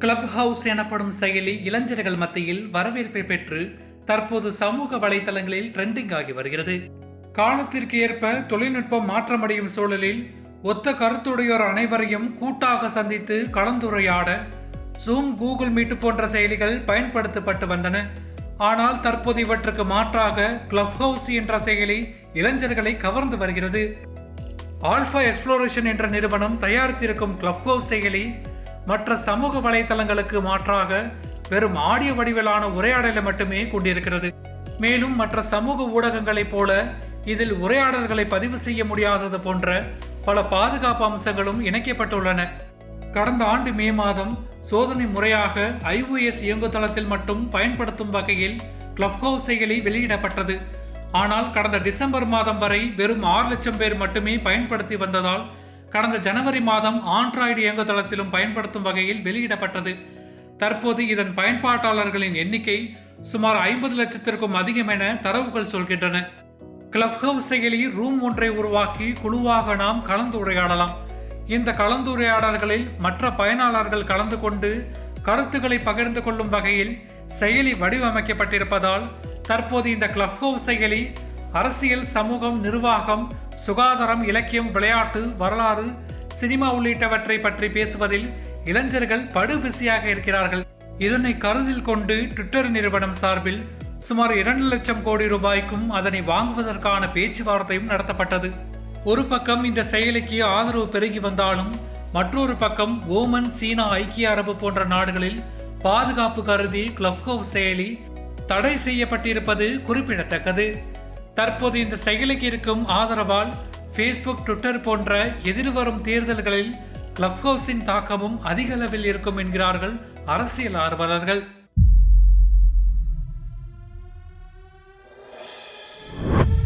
Clubhouse எனப்படும் செயலி இளைஞர்கள் மத்தியில் வரவேற்பை பெற்று தற்போது சமூக வலைதளங்களில் ட்ரெண்டிங் ஆகி வருகிறது. காலத்திற்கு ஏற்ப தொழில்நுட்பம் மாற்றமடையும் சூழலில் ஒத்த கருத்துடையோர் அனைவரையும் கூட்டாக சந்தித்து கலந்துரையாட ஜூம், கூகுள் மீட் போன்ற செயலிகள் பயன்படுத்தப்பட்டு வந்தன. ஆனால் தற்போது இவற்றுக்கு மாற்றாக கிளப்ஹவுஸ் என்ற செயலி இளைஞர்களை கவர்ந்து வருகிறது. ஆல்பா எக்ஸ்ப்ளோரேஷன் என்ற நிறுவனம் தயாரித்திருக்கும் கிளப்ஹவுஸ் செயலி மற்ற சமூக வலைதளங்களுக்கு மாற்றாக வெறும் ஆடியோ வடிவிலான உரையாடலை மட்டுமே கொண்டிருக்கிறது. மேலும் மற்ற சமூக ஊடகங்களைப் போல இதில் உரையாடல்களை பதிவு செய்ய முடியாதது போன்ற பல பாதுகாப்பு அம்சங்களும் இணைக்கப்பட்டுள்ளன. கடந்த ஆண்டு மே மாதம் சோதனை முறையாக iOS இயங்குதளத்தில் மட்டும் பயன்படுத்தும் வகையில் கிளப்ஹவுஸ் செயலி வெளியிடப்பட்டது. ஆனால் கடந்த டிசம்பர் மாதம் வரை வெறும் 6 லட்சம் பேர் மட்டுமே பயன்படுத்தி வந்ததால் கடந்த ஜனவரி மாதம் ஆண்ட்ராய்டு இயங்குதளத்திலும் பயன்படுத்தும் வகையில் வெளியிடப்பட்டது. தற்போது இதன் பயன்பாட்டாளர்களின் எண்ணிக்கை சுமார் 50 லட்சத்திற்கும் அதிகம் என தரவுகள் சொல்கின்றன. கிளப்ஹவுஸ் செயலி ரூம் ஒன்றை உருவாக்கி குழுவாக நாம் கலந்துரையாடலாம். இந்த கலந்துரையாடல்களில் மற்ற பயனாளர்கள் கலந்து கொண்டு கருத்துக்களை பகிர்ந்து கொள்ளும் வகையில் செயலி வடிவமைக்கப்பட்டிருப்பதால் தற்போது இந்த கிளப்ஹவுஸ் செயலி அரசியல், சமூகம், நிர்வாகம், சுகாதாரம், இலக்கியம், விளையாட்டு, வரலாறு, சினிமா உள்ளிட்டவற்றை பற்றி பேசுவதில் இளைஞர்கள் படு பிஸியாக இருக்கிறார்கள். இதனை கருத்தில் கொண்டு ட்விட்டர் நிறுவனம் சார்பில் சுமார் 2 லட்சம் கோடி ரூபாய்க்கும் அதனை வாங்குவதற்கான பேச்சுவார்த்தையும் நடத்தப்பட்டது. ஒரு பக்கம் இந்த செயலிக்கு ஆதரவு பெருகி வந்தாலும் மற்றொரு பக்கம் ஓமன், சீனா, ஐக்கிய அரபு போன்ற நாடுகளில் பாதுகாப்பு கருதி கிளப்ஹவுஸ் செயலி தடை செய்யப்பட்டிருப்பது குறிப்பிடத்தக்கது. தற்போது இந்த செயலிக்கு இருக்கும் ஆதரவால் ஃபேஸ்புக், ட்விட்டர் போன்ற எதிர்வரும் தேர்தல்களில் கிளப்ஹவுஸின் தாக்கமும் அதிக அளவில் இருக்கும் என்கிறார்கள் அரசியல் ஆர்வலர்கள்.